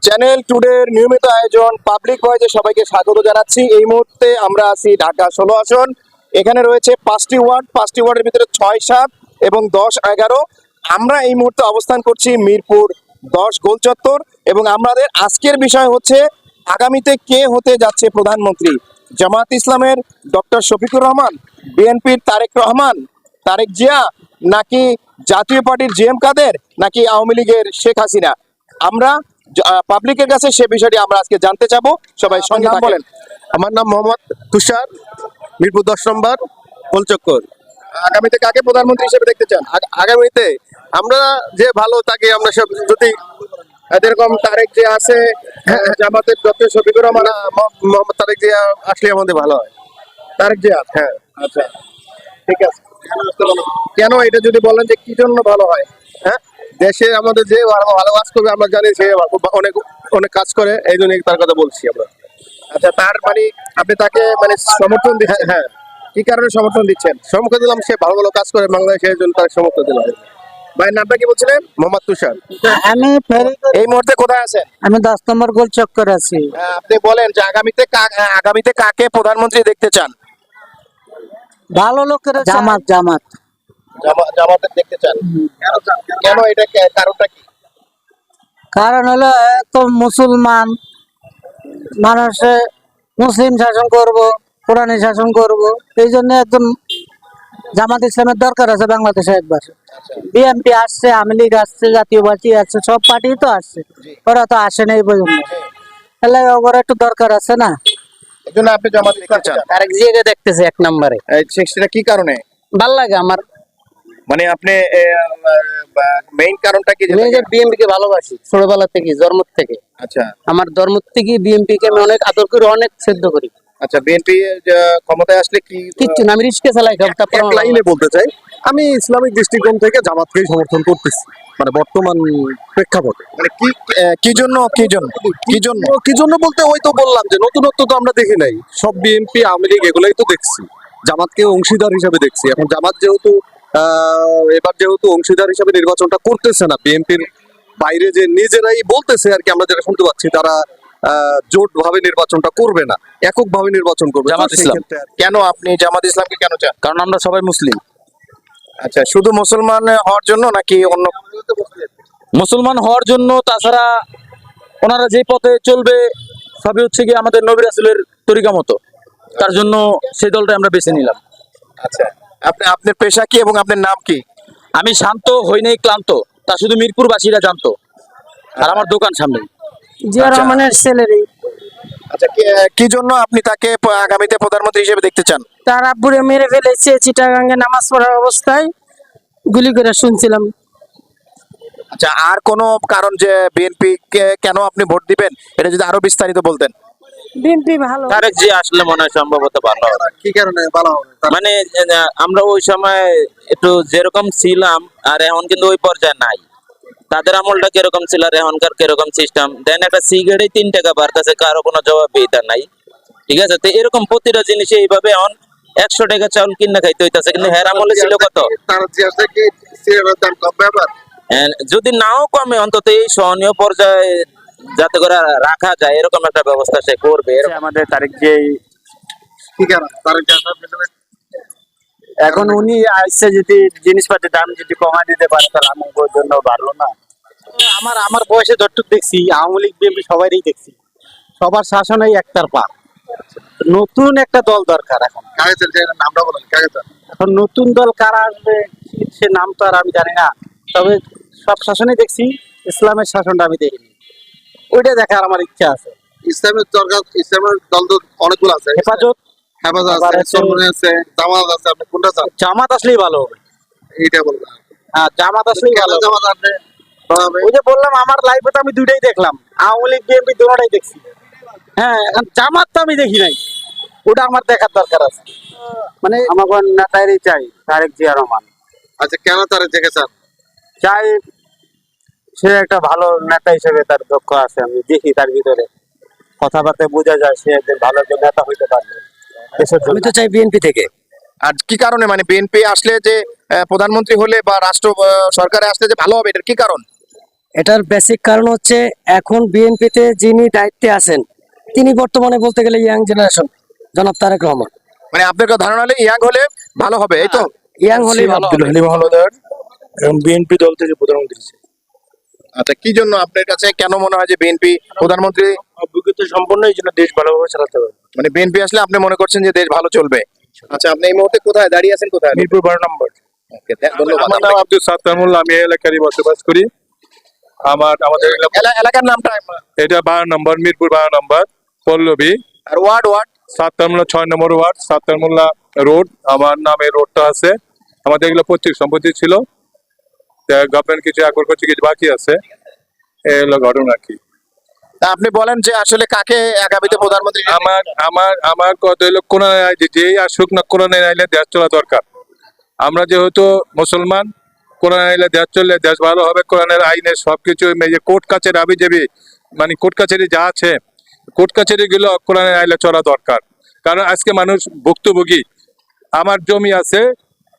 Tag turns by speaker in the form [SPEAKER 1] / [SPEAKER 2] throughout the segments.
[SPEAKER 1] Channel টুডের নিয়মিত আয়োজন public ভয়েসে সবাইকে স্বাগত জানাচ্ছি। এই মুহূর্তে আমরা আছি ঢাকা 16 আসন। এখানে রয়েছে 5টি ওয়ার্ড, 5টি ওয়ার্ডের ভিতরে 6, 7 এবং 10, 11। আমরা এই মুহূর্তে অবস্থান করছি মিরপুর 10 গোল চত্বর এবং আমাদের আজকের বিষয় হচ্ছে আগামীতে কে হতে যাচ্ছে প্রধানমন্ত্রী। জামাত ইসলামের ডক্টর শফিকুর রহমান, বিএনপির তারেক রহমান, তারেক জিয়া, নাকি জাতীয় পার্টির জিএম কাদের, নাকি আওয়ামী লীগের শেখ হাসিনা। আমরা পাবলিকের কাছে সে বিষয়টি আমরা আজকে জানতে চাবো। সবাই সঙ্গে
[SPEAKER 2] নাম
[SPEAKER 1] থাকেন।
[SPEAKER 2] বলেন। আমার নাম মোহাম্মদ তুষার, মিরপুর 10 নম্বর গোলচক্কর।
[SPEAKER 1] আগামীতে কাকে প্রধানমন্ত্রী হিসেবে দেখতে চান?
[SPEAKER 2] আগামীতে আমরা যে ভালো তাকে আমরা সব যদি
[SPEAKER 1] এরকম তারেক যে আছে, জামাতের ডক্টর শফিকুর রহমান,
[SPEAKER 2] মোহাম্মদ তারেক যে আসলে আমাদের ভালো হয়।
[SPEAKER 1] তারেক যে আছে।
[SPEAKER 2] হ্যাঁ,
[SPEAKER 1] আচ্ছা, ঠিক আছে। কেন এটা যদি বলেন যে কি জন্য ভালো হয়?
[SPEAKER 2] হ্যাঁ, দেশে আমাদের যে ভালো কাজ করবে আমরা জানি সে অনেক অনেক কাজ করে, এই জন্য তার কথা বলছি আমরা।
[SPEAKER 1] আচ্ছা, তার মানে আপনি তাকে মানে সমর্থন দিচ্ছেন?
[SPEAKER 2] হ্যাঁ,
[SPEAKER 1] কি কারণে সমর্থন দিচ্ছেন?
[SPEAKER 2] সম্মুখ দিলাম, সে ভালো ভালো কাজ করে বাংলাদেশে, এই জন্য তার সম্মুখ দিলাম।
[SPEAKER 1] ভাইয়ের নামটা কি বলছিলেন?
[SPEAKER 2] মোহাম্মদ তুষার।
[SPEAKER 3] আমি
[SPEAKER 1] এই মুহূর্তে কোথায় আছেন?
[SPEAKER 3] আমি 10 নম্বর গোল চক্কর আছি।
[SPEAKER 1] আপনি বলেন যে আগামীতে কাকে প্রধানমন্ত্রী দেখতে চান?
[SPEAKER 3] ভালো লোকের জামাত জামাত
[SPEAKER 1] জামাতের দেখতে চান? কেন এটা কারণটা কি?
[SPEAKER 3] কারণ হলো এত মুসলমান মানুষে মুসলিম শাসন করব, কোরআনী শাসন করব, এই জন্য একজন জামাত ইসলামের দরকার আছে বাংলাদেশে। একবার বিএনপি আসছে, আওয়ামী লীগ আসছে, জাতীয় পার্টি আসছে, সব পার্টি তো আসছে, ওরা তো আসে না এই পর্যন্ত। তাহলে ওরা একটু দরকার আছে না।
[SPEAKER 1] এই জন্য আপনি জামাত দেখতে চান?
[SPEAKER 3] তারেক জিয়াকে দেখতেছে এক নম্বরে।
[SPEAKER 1] সেটা কি কারণে?
[SPEAKER 3] ভাল লাগে আমার।
[SPEAKER 1] মানে আপনি মেইন কারণটা কি?
[SPEAKER 3] আমি যে বিএনপি কে ভালোবাসি ছোটবেলা থেকে, জন্ম থেকে।
[SPEAKER 1] আচ্ছা
[SPEAKER 3] আমার ধর্ম থেকে বিএনপি কে আমি অনেক আদর করি, অনেক শ্রদ্ধা করি।
[SPEAKER 1] আচ্ছা, বিএনপি ক্ষমতায় আসলে কি
[SPEAKER 3] কিচ্ছু না, আমি রিস্কে চালাই খাব। তারপর
[SPEAKER 2] এক লাইনে বলতে চাই, আমি ইসলামিক দৃষ্টিকোণ থেকে জামাতকেই সমর্থন করতেছি, মানে বর্তমান প্রেক্ষাপটে।
[SPEAKER 1] মানে কি জন্য
[SPEAKER 2] কি জন্য বলতে ওই তো বললাম যে নতুনত্ব তো আমরা দেখি নাই, সব বিএনপি আওয়ামী লীগ এগুলোই তো দেখছি, জামাতকে অংশীদার হিসাবে দেখছি। এখন জামাত যেহেতু এবার যেহেতু অংশীদার হিসাবে নির্বাচনটা করতেছে না, বিএনপির বাইরে যে নিজেরাই বলতেছে আর কি, আমরা যেটা শুনতে পাচ্ছি, তারা জোট ভাবে নির্বাচনটা করবে না, একক ভাবে নির্বাচন করবে
[SPEAKER 1] জামাত ইসলাম। কেন আপনি জামাত ইসলামকে কেন চান?
[SPEAKER 2] কারণ আমরা সবাই মুসলিম।
[SPEAKER 1] আচ্ছা, শুধু মুসলমান হওয়ার জন্য নাকি অন্য?
[SPEAKER 4] মুসলমান হওয়ার জন্য, তাছাড়া ওনারা যে পথে চলবে সবই হচ্ছে কি আমাদের নবী রাসূলের তরিকা মতো, তার জন্য সেই দলটা আমরা বেছে নিলাম।
[SPEAKER 1] আচ্ছা, আপনার পেশা কি এবং আপনার নাম কি?
[SPEAKER 4] আমি শান্ত হই নাই, ক্লান্ত, তা শুধু মিরপুরবাসীরা জানতো। আর আমার দোকান সামনে।
[SPEAKER 3] জিয়া
[SPEAKER 1] আচ্ছা।
[SPEAKER 3] রহমানের ছেলেরই।
[SPEAKER 1] আচ্ছা, কি জন্য আপনি তাকে আগামীতে প্রধানমন্ত্রী হিসেবে দেখতে চান?
[SPEAKER 3] তার আব্বুরে মেরে ফেলেছে চিটাগাঙ্গে নামাজ পড়ার অবস্থায়, গুলি করে শুনছিলাম।
[SPEAKER 1] আচ্ছা, আর কোনো কারণ যে বিএনপি কে কেন আপনি ভোট দিবেন, এটা যদি আরো বিস্তারিত বলতেন।
[SPEAKER 3] বিএনপি ভালো।
[SPEAKER 4] তারেক জি আসলে মনে হয় সম্ভবত ভালো হবে।
[SPEAKER 2] কি কারণে ভালো হবে?
[SPEAKER 4] মানে আমরা ওই সময় একটু যেরকম ছিলাম আর এখন কিন্তু ওই পর্যায়ে নাই। তাদের আমলটা কিরকম ছিল আর এখনকার কিরকম সিস্টেম, দেন একটা সিগারেটে 3 টাকা বাড়তেছে, কারো কোনো জবাবদিহিতা নাই। ঠিক আছে, তো এরকম প্রতিটা জিনিসে এইভাবে এখন 100 টাকা চাউল কিনে খাইতে হইতাছে, কিন্তু হের আমলে ছিল কত?
[SPEAKER 2] তার যে আসলে কি সিগারেটের দাম কম ব্যাপার।
[SPEAKER 4] যদি নাও কমে, অন্তত এই সহনীয় পর্যায়ে যাতে করে রাখা যায়, এরকম একটা ব্যবস্থা সে করবে।
[SPEAKER 5] আমাদের তারিখ যে
[SPEAKER 2] কি কারণ তার যে আসলে
[SPEAKER 5] এখন উনি আসছে, যদি জিনিসপাতির দাম যদি কমায় দিতে পারে তাহলে আমার জন্য ভালো না। আমার বয়সে যতটুকু দেখছি, আওয়ামী লীগ বিএনপি সবারই দেখছি, সবার শাসনেই একতরফা। নতুন একটা দল দরকার এখন।
[SPEAKER 2] কাকে চলছে নামটা বলেন, কাকে চান?
[SPEAKER 5] এখন নতুন দল কারা আসবে সে নাম তো আর আমি জানি না, তবে সব শাসনই দেখছি, ইসলামের শাসনটা আমি দেখিনি, ওইটা দেখার আমার ইচ্ছা আছে।
[SPEAKER 2] ইসলামের দরকার, ইসলামের দল তো অনেকগুলো আছে।
[SPEAKER 5] হেফাজত
[SPEAKER 2] হেফাজত
[SPEAKER 5] আবার
[SPEAKER 2] আছে,
[SPEAKER 5] আছে,
[SPEAKER 2] চরমনে আছে, জামাত আছে, আপনি কোনটা চান?
[SPEAKER 5] জামাত আসলেই ভালো হবে।
[SPEAKER 2] এইটা বলবেন।
[SPEAKER 5] হ্যাঁ, জামাত আসলেই ভালো হবে।
[SPEAKER 2] জামাত আপনি
[SPEAKER 5] ওই যে বললাম, আমার লাইফে তো আমি দুইটাই দেখলাম, আওয়ামী লীগ বিএনপি দুটোটাই দেখছি। হ্যাঁ, এখন জামাত তো আমি দেখি নাই, ওটা আমার দেখার দরকার আছে। মানে আমাকে নেতারই চাই, তারেক জিয়া রহমান
[SPEAKER 2] আচ্ছা, কেন তার দেখে চান?
[SPEAKER 5] চাই, সে একটা ভালো নেতা হিসেবে তার দক্ষ আছে, আমি দেখি তার ভিতরে কথাবার্তা বোঝা যায় সে একজন ভালো একজন নেতা হইতে পারবে দেশের জন্য।
[SPEAKER 3] আমি তো চাই বিএনপি থেকে।
[SPEAKER 1] আর কি কারণে, মানে বিএনপি আসলে যে প্রধানমন্ত্রী হলে বা রাষ্ট্র সরকারে আসলে যে ভালো হবে, এটার কি কারণ?
[SPEAKER 3] এটার বেসিক কারণ হচ্ছে এখন বিএনপিতে যিনি দায়িত্বে আছেন তিনি বর্তমানে বলতে গেলে ইয়াং জেনারেশন, জনাব তারেক রহমান।
[SPEAKER 1] মানে আপনার ধারণা হলে ইয়াং হলে ভালো হবে, এই তো?
[SPEAKER 3] ইয়াং হলেই ভালো হবে।
[SPEAKER 5] হালিম হলদার এবং বিএনপি দল থেকে প্রধানমন্ত্রী।
[SPEAKER 1] আচ্ছা, কি জন্য আপনার কাছে কেন মনে হয় যে বিএনপি প্রধানমন্ত্রী?
[SPEAKER 5] অভিজ্ঞতা সম্পন্ন, এই জন্য দেশ ভালোভাবে চালাতে হবে।
[SPEAKER 1] মানে বিএনপি আসলে আপনি মনে করছেন যে দেশ ভালো চলবে? আচ্ছা, আপনি এই মুহূর্তে কোথায় দাঁড়িয়ে আছেন, কোথায়?
[SPEAKER 5] মিরপুর 12 নম্বর।
[SPEAKER 1] Okay, ধন্যবাদ।
[SPEAKER 2] আমার নাম আব্দুল সাত্তার মোল্লা, আমি এই এলাকারই বসবাস করি। আমাদের
[SPEAKER 1] এলাকার নামটা
[SPEAKER 2] এটা 12 নম্বর, মিরপুর 12 নম্বর পল্লবী,
[SPEAKER 1] আর ওয়ার্ড
[SPEAKER 2] সাত্তার মোল্লা 6 নম্বর ওয়ার্ড, সাত্তার মোল্লা রোড। আমার নামে রোডটা আছে। আমাদের এগুলো পৈতৃক সম্পত্তি ছিল, গভর্নমেন্ট কিছু একর করছে, কিছু বাকি আছে। এই হলো ঘটনা কি।
[SPEAKER 1] তা আপনি বলেন যে আসলে কাকে আগামীতে প্রধানমন্ত্রী?
[SPEAKER 2] আমার কথা হলো কোরআনের আইন যেই আসুক না, কোরআনের আইনে দেশ চলা দরকার। আমরা যেহেতু মুসলমান, কোরআন আইনে দেশ চললে দেশ ভালো হবে। কোরআনের আইনে সবকিছু, এই যে কোর্ট কাছারি আবি যাবি, মানে কোর্ট কাছারি যা আছে, কোর্ট কাছারি গুলো কোরআনের আইনে চলা দরকার। কারণ আজকে মানুষ ভুক্তভোগী। আমার জমি আছে,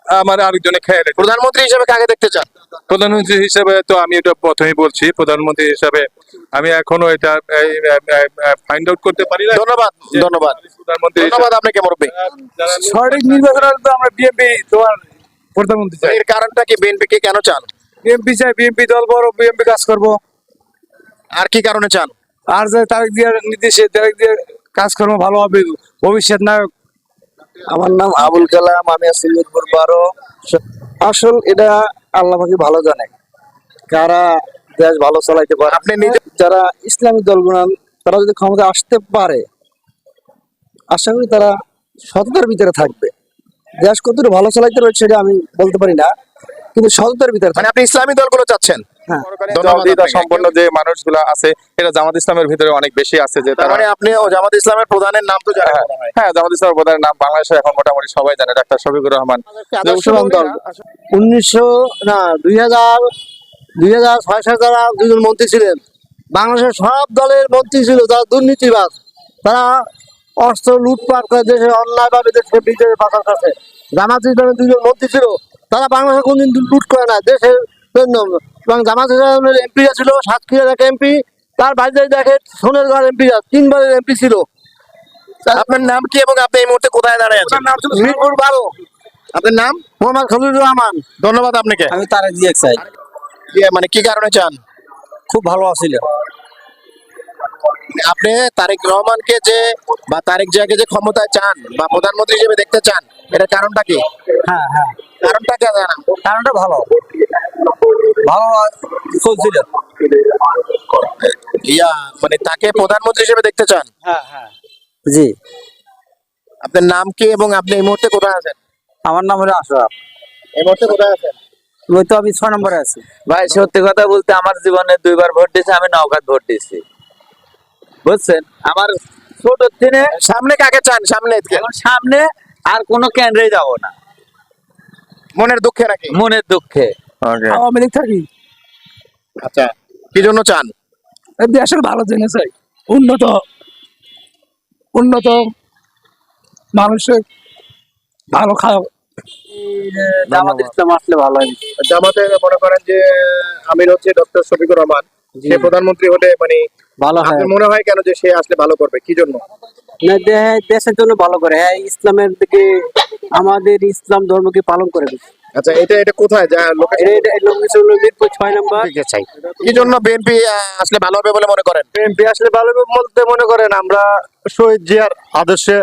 [SPEAKER 2] আমার আরেকজনে খেয়ে নেয়।
[SPEAKER 1] প্রধানমন্ত্রী হিসেবে কাকে দেখতে চান?
[SPEAKER 2] প্রধানমন্ত্রী হিসেবে তো আমি এটা প্রথমেই বলছি, প্রধানমন্ত্রী হিসাবে আমি এখনো এটা ফাইন্ড আউট করতে পারি না।
[SPEAKER 1] ধন্যবাদ।
[SPEAKER 2] প্রধানমন্ত্রী
[SPEAKER 1] ধন্যবাদ আপনাকে মুরব্বী।
[SPEAKER 5] সঠিক নির্বাচন হলে তো আমরা বিএনপি তোমার প্রধানমন্ত্রী চাই।
[SPEAKER 1] এর কারণটা কি, বিএনপি কে কেন চান?
[SPEAKER 5] বিএনপি চাই, বিএনপি দল বড়, বিএনপি কাজ করব।
[SPEAKER 1] আর কি কারণে চান?
[SPEAKER 5] আর যে তারেক জিয়ার নির্দেশে, তারেক জিয়ার কাজকর্ম ভালো হবে, ভবিষ্যৎ নায়ক।
[SPEAKER 3] আমার নাম আবুল কালাম, আমি আছি মিরপুর 12। আসল এটা আল্লাহ পাকি ভালো জানে কারা দেশ ভালো চালাইতে পারে।
[SPEAKER 1] আপনি নিজে
[SPEAKER 3] যারা ইসলামী দলগুলো তারা যদি ক্ষমতা আসতে পারে, আশা করি তারা সততার ভিতরে থাকবে। দেশ কতটুকু ভালো চালাইতে পারে সেটা আমি বলতে পারি না, কিন্তু সততার ভিতরে
[SPEAKER 1] মানে আপনি ইসলামী দলগুলো চাচ্ছেন?
[SPEAKER 3] হ্যাঁ।
[SPEAKER 1] ধন্যবাদ
[SPEAKER 2] সম্পন্ন যে মানুষগুলো আছে, এটা জামাত ইসলামের ভিতরে অনেক বেশি আছে। যে
[SPEAKER 1] তার মানে আপনি জামাত ইসলামের প্রধানের নাম তো জানেন মনে হয়।
[SPEAKER 2] হ্যাঁ, জামাত ইসলামের প্রধানের নাম বাংলাদেশে এখন মোটামুটি সবাই জানে, ডাক্তার শফিকুর রহমান।
[SPEAKER 3] মুসলমান দল 2006 যারা দুজন মন্ত্রী ছিলেন, বাংলাদেশের সব দলের মন্ত্রী ছিল যারা দুর্নীতিবাজ, তারা অস্ত্র লুটপাট করে দেশে অন্যায়ভাবে দেশকে বিদেশে পাচার করছে। জামাত ইসলামের দুজন মন্ত্রী ছিল, তারা বাংলাদেশে কোনদিন লুট করে না দেশের জন্য। এবং জামাত ইসলামের এমপিরা ছিল সাতক্ষীরার এক এমপি, তার বাড়িতে দেখে সোনেরগড় এমপিরা 3বারের এমপি ছিল।
[SPEAKER 1] আপনার নাম কি এবং আপনি এই মুহূর্তে কোথায় দাঁড়িয়ে আছেন?
[SPEAKER 3] মিরপুর 12।
[SPEAKER 1] আপনার নাম?
[SPEAKER 3] মোহাম্মদ খলিলুর রহমান।
[SPEAKER 1] ধন্যবাদ আপনাকে।
[SPEAKER 3] আমি তারেক জিয়া চাই,
[SPEAKER 1] মানে কি কারণে চান?
[SPEAKER 3] খুব ভালো আছিল।
[SPEAKER 1] আপনি তারেক রহমানকে যে বা তারেক জিয়াকে যে ক্ষমতায় চান বা প্রধানমন্ত্রী হিসেবে দেখতে চান, এটার কারণটা কি?
[SPEAKER 3] হ্যাঁ হ্যাঁ,
[SPEAKER 1] কারণটা কি জানান?
[SPEAKER 3] কারণটা ভালো ভালো চলছিল।
[SPEAKER 1] মানে তাকে প্রধানমন্ত্রী হিসেবে দেখতে চান?
[SPEAKER 3] হ্যাঁ হ্যাঁ জি।
[SPEAKER 1] আপনার নাম কি এবং আপনি এই মুহূর্তে কোথায় আছেন?
[SPEAKER 3] আমার নাম হলো আশরাফ।
[SPEAKER 1] এই মুহূর্তে কোথায় আছেন?
[SPEAKER 3] ওই তো আমি 6 নম্বরে আছি।
[SPEAKER 4] ভাই সত্যি কথা বলতে আমার জীবনে 2বার ভোট দিয়েছি, আমি নওগাঁত ভোট দিয়েছি, বুঝছেন। আমার ছোট দিনে
[SPEAKER 1] সামনে কাকে চান? সামনে
[SPEAKER 4] এখন সামনে আর কোনো কেন্দ্রে যাব না,
[SPEAKER 1] মনের দুঃখে নাকি?
[SPEAKER 4] মনের দুঃখে।
[SPEAKER 5] আওয়ামী লীগ থাকি,
[SPEAKER 1] আচ্ছা, কি জন্য চান?
[SPEAKER 5] দেশের ভালো জেনে চাই, উন্নত উন্নত মানুষের ভালো খাওয়া।
[SPEAKER 3] জামাত ইসলাম আসলে ভালো হয়।
[SPEAKER 1] জামাতে মনে করেন যে আমির হচ্ছে ডক্টর শফিকুর রহমান, সে প্রধানমন্ত্রী হলে মানে
[SPEAKER 3] ভালো হয়
[SPEAKER 1] আপনার মনে হয় কেন যে সে আসলে ভালো করবে? কি জন্য?
[SPEAKER 3] না, দেশের জন্য ভালো করে। হ্যাঁ, ইসলামের দিকে আমাদের ইসলাম ধর্মকে পালন করে দিচ্ছে।
[SPEAKER 1] আচ্ছা, এটা কোথায় যা
[SPEAKER 3] মিরপুর 6 নম্বর।
[SPEAKER 1] কি জন্য বিএনপি আসলে ভালো হবে বলে মনে করেন?
[SPEAKER 3] বিএনপি আসলে ভালো বলতে মনে করেন আমরা শহীদ জিয়ার আদর্শে,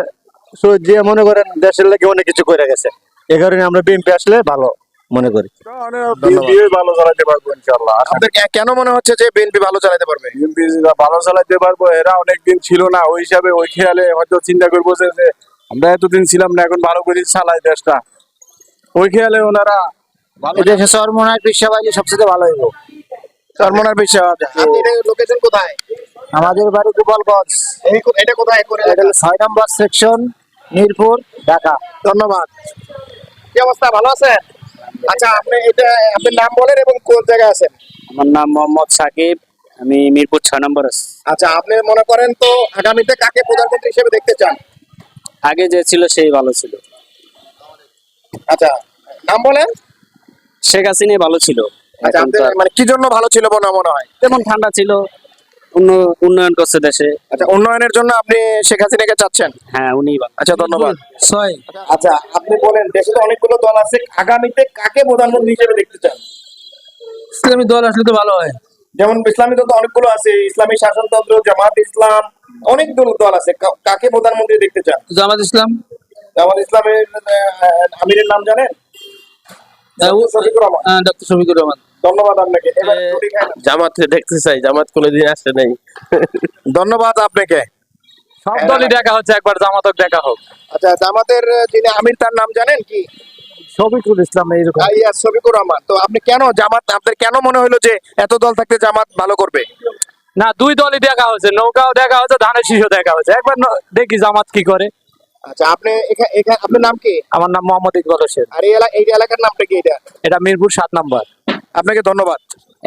[SPEAKER 3] শহীদ জিয়া মনে করেন দেশের লাগে অনেক কিছু করে গেছে, এ কারণে আমরা বিএনপি আসলে ভালো মনে করি।
[SPEAKER 2] বিএনপি ভালো চালাতে পারবো ইনশাআল্লাহ।
[SPEAKER 1] আপনাদের কেন মনে হচ্ছে যে বিএনপি ভালো চালাতে পারবে?
[SPEAKER 2] বিএনপি ভালো চালাতে পারবো, এরা অনেকদিন ছিল না, ওই হিসাবে ওই খেয়ালে হয়তো চিন্তা করবো যে আমরা এতদিন ছিলাম না, এখন ভালো করে চালাই দেশটা, ওই খেয়ালে ওনারা
[SPEAKER 3] দেশে চরমোনার পিসাবাইলে সবচেয়ে ভালো হইব।
[SPEAKER 1] চরমনার বিষয়। লোকেশন কোথায়?
[SPEAKER 3] আমাদের বাড়ি গোপালগঞ্জ।
[SPEAKER 1] এটা কোথায় করে?
[SPEAKER 3] এটা হলো 6 নম্বর সেকশন, মিরপুর, ঢাকা।
[SPEAKER 1] ধন্যবাদ। কি অবস্থা, ভালো আছেন? আচ্ছা, আপনি এটা আপনার নাম বলেন এবং কোন জায়গায় আছেন?
[SPEAKER 3] আমার নাম মোহাম্মদ সাকিব, আমি মিরপুর 6 নম্বর আছি।
[SPEAKER 1] আচ্ছা, আপনি মনে করেন তো আগামীতে কাকে প্রধানমন্ত্রী হিসেবে দেখতে চান?
[SPEAKER 3] আগে যে ছিল সেই ভালো ছিল।
[SPEAKER 1] আচ্ছা, নাম বলেন।
[SPEAKER 3] শেখ হাসিনা ভালো ছিল।
[SPEAKER 1] আচ্ছা,
[SPEAKER 5] এখন
[SPEAKER 1] আপনাদের
[SPEAKER 5] তো আর-
[SPEAKER 1] মানে কি জন্য ভালো ছিল বলে মনে হয়?
[SPEAKER 5] যেমন ঠান্ডা ছিল, উন্নয়ন করছে দেশে।
[SPEAKER 1] আচ্ছা, উন্নয়নের জন্য আপনি শেখ হাসিনাকে চাচ্ছেন?
[SPEAKER 5] হ্যাঁ, উনি
[SPEAKER 1] আচ্ছা, ধন্যবাদ।
[SPEAKER 3] 6
[SPEAKER 1] আচ্ছা, আপনি বলেন, দেশে তো অনেকগুলো দল আছে, আগামীতে কাকে প্রধানমন্ত্রী হিসেবে দেখতে চান?
[SPEAKER 3] ইসলামী দল আসলে তো ভালো হয়।
[SPEAKER 1] যেমন ইসলামী দল তো অনেকগুলো আছে, ইসলামী শাসনতন্ত্র, জামাত ইসলাম, অনেকগুলো দল আছে, কাকে প্রধানমন্ত্রী দেখতে চান?
[SPEAKER 3] জামাত ইসলাম,
[SPEAKER 1] জামাত ইসলামের আমিরের নাম জানেন? শফিকুর রহমান।
[SPEAKER 3] ডক্টর শফিকুর রহমান।
[SPEAKER 1] ধন্যবাদ আপনাকে। এবার রুটি খান।
[SPEAKER 4] জামাতকে দেখতে চাই, জামাত কোনোদিন আসে নাই।
[SPEAKER 1] ধন্যবাদ আপনাকে।
[SPEAKER 5] সব দলই দেখা হচ্ছে, একবার জামাতক দেখা হোক।
[SPEAKER 1] আচ্ছা, জামাতের যিনি আমির তার নাম জানেন কি?
[SPEAKER 5] শফিকুল ইসলাম এইরকম।
[SPEAKER 1] ইয়া, শফিকুর রহমান। তো আপনি কেন জামাত, আপনার কেন মনে হলো যে এত দল থাকতে জামাত ভালো করবে?
[SPEAKER 5] না, দুই দলই দেখা হচ্ছে, নৌকাও দেখা হচ্ছে, ধানের শীষও দেখা হচ্ছে। একবার দেখি জামাত কি করে।
[SPEAKER 1] আচ্ছা, আপনি আপনার নাম কি?
[SPEAKER 5] আমার নাম মোহাম্মদ ইকবাল হোসেন।
[SPEAKER 1] আর এই এলাকার নামটা কি এটা?
[SPEAKER 5] এটা মিরপুর 7 নম্বর।
[SPEAKER 1] আপনাকে ধন্যবাদ।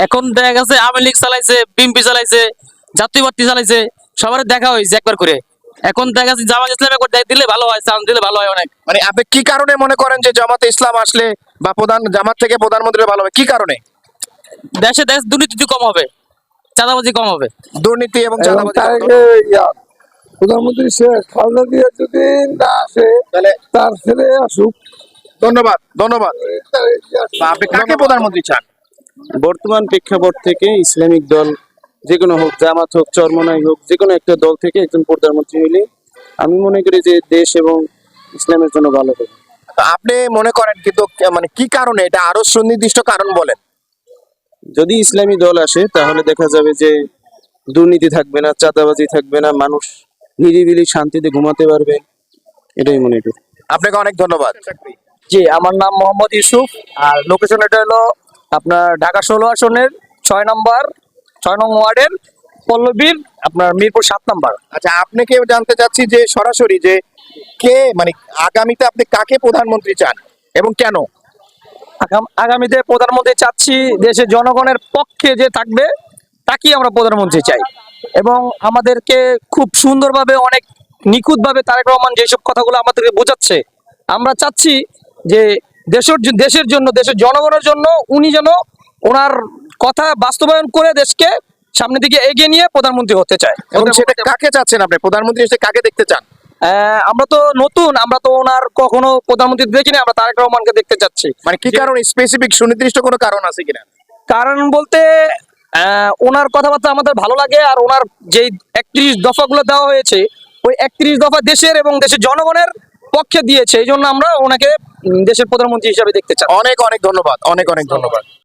[SPEAKER 6] এখন দেখা গেছে আওয়ামী লীগ চালাইছে, বিএনপি চালাইছে, জাতীয় পার্টি চালাইছে, সবার দেখা হয়েছে একবার করে। এখন দেখা যাচ্ছে জামাত ইসলাম একবার দিলে ভালো হয়, চান্স দিলে ভালো হয় অনেক।
[SPEAKER 1] মানে আপনি কি কারণে মনে করেন যে জামাতে ইসলাম আসলে বা জামাত থেকে প্রধানমন্ত্রী ভালো হবে, কি কারণে?
[SPEAKER 6] দেশে দুর্নীতি কম হবে, চাঁদাবাজি কম হবে।
[SPEAKER 1] দুর্নীতি এবং চাঁদাবাজি
[SPEAKER 2] প্রধানমন্ত্রী শেখ খালেদা জিয়া যদি না আসে
[SPEAKER 1] তাহলে
[SPEAKER 2] তার ছেলে আসুক।
[SPEAKER 1] ধন্যবাদ, ধন্যবাদ। তা আপনি কাকে প্রধানমন্ত্রী চান?
[SPEAKER 4] বর্তমান প্রেক্ষাপট থেকে ইসলামিক দল যে কোনো হোক, জামাত হোক, চরমনাই হোক, যে কোনো একটা দল থেকে একজন প্রধানমন্ত্রী হইলে আমি মনে করি যে দেশ এবং ইসলামের জন্য ভালো হবে।
[SPEAKER 1] তা আপনি মনে করেন, কিন্তু মানে কি কারণে, এটা আরো সুনির্দিষ্ট কারণ বলেন।
[SPEAKER 4] যদি ইসলামী দল আসে তাহলে দেখা যাবে যে দুর্নীতি থাকবে না, চাঁদাবাজি থাকবে না, মানুষ নিরিবিলি শান্তিতে ঘুমাতে পারবে, এটাই মনে করি।
[SPEAKER 1] আপনাকে অনেক ধন্যবাদ।
[SPEAKER 5] জি, আমার নাম মোহাম্মদ ইউসুফ। আর লোকেশন এটা হলো আপনার ঢাকা 16 আসনের 6 নং ওয়ার্ডের পল্লবীর, আপনার মিরপুর 7 নম্বর।
[SPEAKER 1] আচ্ছা, আপনাকে জানতে চাচ্ছি যে সরাসরি যে কে, মানে আগামীতে আপনি কাকে প্রধানমন্ত্রী চান এবং কেন?
[SPEAKER 5] আগামীতে প্রধানমন্ত্রী চাচ্ছি দেশের জনগণের পক্ষে যে থাকবে তাকেই আমরা প্রধানমন্ত্রী চাই। এবং আমাদেরকে খুব সুন্দরভাবে, অনেক নিখুঁতভাবে তারেক রহমান যেসব কথাগুলো আমাদেরকে বোঝাচ্ছে, আমরা চাচ্ছি যে দেশের জন্য, দেশের জনগণের জন্য উনি যেন ওনার কথা বাস্তবায়ন করে দেশকে সামনের দিকে এগিয়ে নিয়ে প্রধানমন্ত্রী হতে চায়।
[SPEAKER 1] এবং সেটা কাকে চাচ্ছেন আপনি? প্রধানমন্ত্রী এসে কাকে দেখতে চান?
[SPEAKER 5] আমরা তো নতুন, আমরা তো ওনার কখনো প্রধানমন্ত্রী দেখিনি, আমরা তারেক রহমানকে দেখতে চাচ্ছি।
[SPEAKER 1] মানে কি কারণ, স্পেসিফিক সুনির্দিষ্ট কোনো কারণ আছে কিনা?
[SPEAKER 5] কারণ বলতে ওনার কথাবার্তা আমাদের ভালো লাগে, আর ওনার যেই 31 দফাগুলো দেওয়া হয়েছে, ওই 31 দফা দেশের এবং দেশের জনগণের পক্ষে দিয়েছে। এই জন্য আমরা ওনাকে দেশের প্রধানমন্ত্রী হিসাবে দেখতে চাই।
[SPEAKER 1] অনেক অনেক ধন্যবাদ, অনেক অনেক ধন্যবাদ।